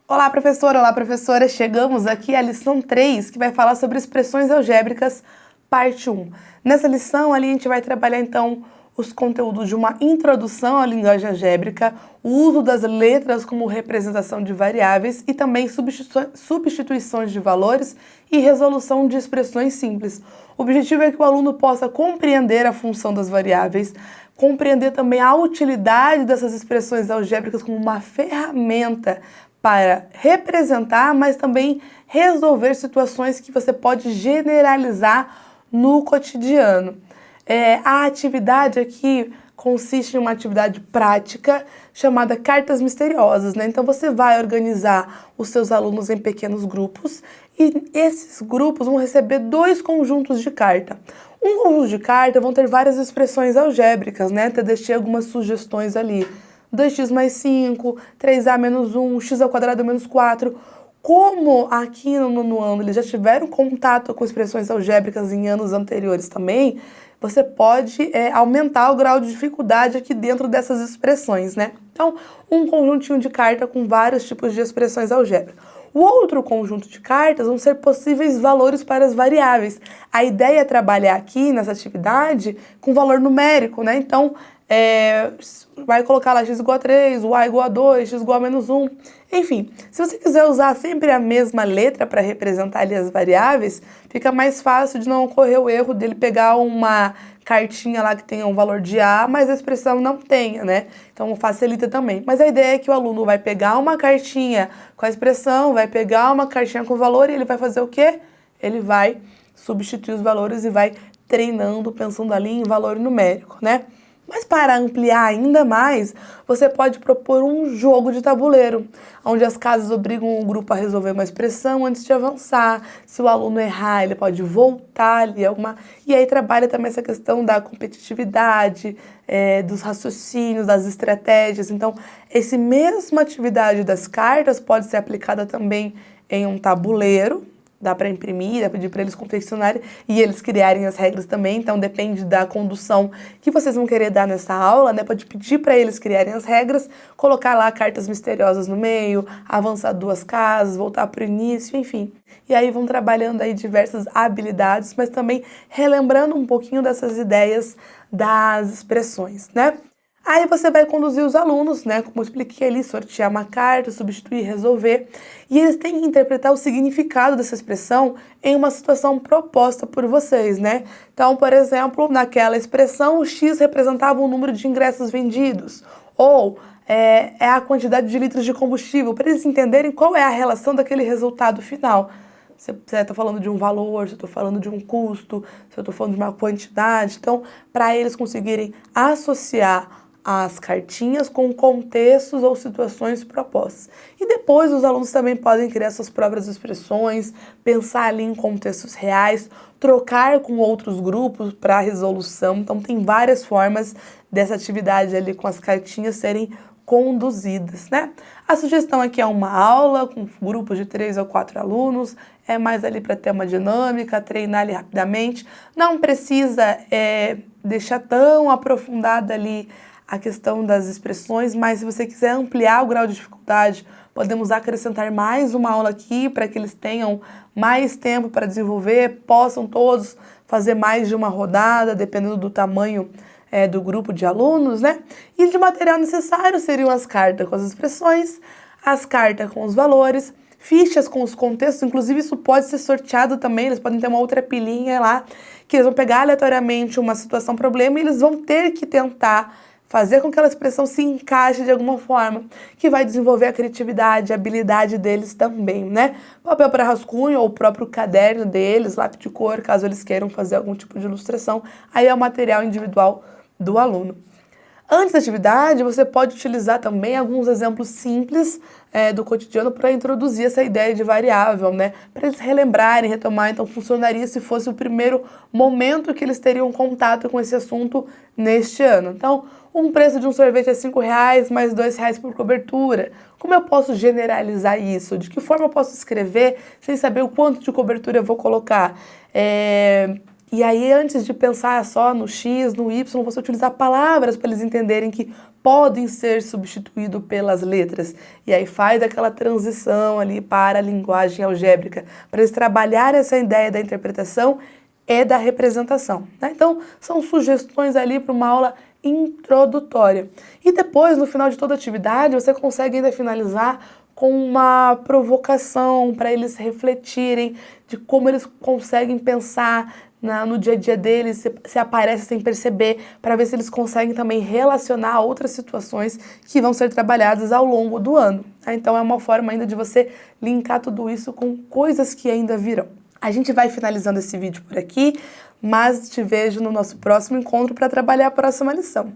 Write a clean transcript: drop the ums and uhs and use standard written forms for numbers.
Olá, professora! Chegamos aqui à lição 3, que vai falar sobre expressões algébricas, parte 1. Nessa lição, ali a gente vai trabalhar, então, os conteúdos de uma introdução à linguagem algébrica, o uso das letras como representação de variáveis e também substituições de valores e resolução de expressões simples. O objetivo é que o aluno possa compreender a função das variáveis, compreender também a utilidade dessas expressões algébricas como uma ferramenta para representar, mas também resolver situações que você pode generalizar no cotidiano. A atividade aqui consiste em uma atividade prática chamada Cartas Misteriosas, né? Então você vai organizar os seus alunos em pequenos grupos e esses grupos vão receber 2 conjuntos de carta. Um conjunto de carta vão ter várias expressões algébricas, né? Até deixei algumas sugestões ali. 2x mais 5, 3a menos 1, x ao quadrado menos 4. Como aqui no nono ano eles já tiveram contato com expressões algébricas em anos anteriores também, você pode aumentar o grau de dificuldade aqui dentro dessas expressões, né? Então, um conjuntinho de carta com vários tipos de expressões algébricas. O outro conjunto de cartas vão ser possíveis valores para as variáveis. A ideia é trabalhar aqui nessa atividade com valor numérico, né? Então, vai colocar lá x igual a 3, y igual a 2, x igual a menos 1. Enfim, se você quiser usar sempre a mesma letra para representar ali as variáveis, fica mais fácil de não ocorrer o erro dele pegar uma cartinha lá que tenha um valor de A, mas a expressão não tenha, né? Então facilita também. Mas a ideia é que o aluno vai pegar uma cartinha com a expressão, vai pegar uma cartinha com o valor e ele vai fazer o quê? Ele vai substituir os valores e vai treinando, pensando ali em valor numérico, né? Mas para ampliar ainda mais, você pode propor um jogo de tabuleiro, onde as casas obrigam o grupo a resolver uma expressão antes de avançar. Se o aluno errar, ele pode voltar ali alguma... E aí trabalha também essa questão da competitividade, dos raciocínios, das estratégias. Então, essa mesma atividade das cartas pode ser aplicada também em um tabuleiro. Dá para imprimir, dá para pedir para eles confeccionarem e eles criarem as regras também, então depende da condução que vocês vão querer dar nessa aula, né? Pode pedir para eles criarem as regras, colocar lá cartas misteriosas no meio, avançar 2 casas, voltar para o início, enfim. E aí vão trabalhando aí diversas habilidades, mas também relembrando um pouquinho dessas ideias das expressões, né? Aí você vai conduzir os alunos, né, como eu expliquei ali, sortear uma carta, substituir, resolver, e eles têm que interpretar o significado dessa expressão em uma situação proposta por vocês, né? Então, por exemplo, naquela expressão, o X representava o número de ingressos vendidos, ou é a quantidade de litros de combustível, para eles entenderem qual é a relação daquele resultado final. Se eu estou falando de um valor, se eu estou falando de um custo, se eu estou falando de uma quantidade. Então, para eles conseguirem associar as cartinhas com contextos ou situações propostas. E depois os alunos também podem criar suas próprias expressões, pensar ali em contextos reais, trocar com outros grupos para resolução. Então tem várias formas dessa atividade ali com as cartinhas serem conduzidas, né? A sugestão aqui é uma aula com grupos de 3 ou 4 alunos, é mais ali para ter uma dinâmica, treinar ali rapidamente. Não precisa deixar tão aprofundada ali a questão das expressões, mas se você quiser ampliar o grau de dificuldade, podemos acrescentar mais uma aula aqui para que eles tenham mais tempo para desenvolver, possam todos fazer mais de uma rodada, dependendo do tamanho do grupo de alunos, né? E de material necessário seriam as cartas com as expressões, as cartas com os valores, fichas com os contextos, inclusive isso pode ser sorteado também, eles podem ter uma outra pilhinha lá, que eles vão pegar aleatoriamente uma situação, problema, e eles vão ter que tentar fazer com que aquela expressão se encaixe de alguma forma, que vai desenvolver a criatividade, a habilidade deles também, né? Papel para rascunho ou o próprio caderno deles, lápis de cor, caso eles queiram fazer algum tipo de ilustração, aí é o material individual do aluno. Antes da atividade, você pode utilizar também alguns exemplos simples do cotidiano para introduzir essa ideia de variável, né? Para eles relembrarem, retomar. Então, funcionaria se fosse o primeiro momento que eles teriam contato com esse assunto neste ano. Então, um preço de um sorvete é R$5 mais R$2 por cobertura. Como eu posso generalizar isso? De que forma eu posso escrever sem saber o quanto de cobertura eu vou colocar? E aí, antes de pensar só no X, no Y, você utilizar palavras para eles entenderem que podem ser substituídos pelas letras. E aí faz aquela transição ali para a linguagem algébrica, para eles trabalharem essa ideia da interpretação e da representação, né? Então, são sugestões ali para uma aula introdutória. E depois, no final de toda a atividade, você consegue ainda finalizar com uma provocação para eles refletirem de como eles conseguem pensar no dia a dia deles, se aparece sem perceber, para ver se eles conseguem também relacionar outras situações que vão ser trabalhadas ao longo do ano. Então é uma forma ainda de você linkar tudo isso com coisas que ainda virão. A gente vai finalizando esse vídeo por aqui, mas te vejo no nosso próximo encontro para trabalhar a próxima lição.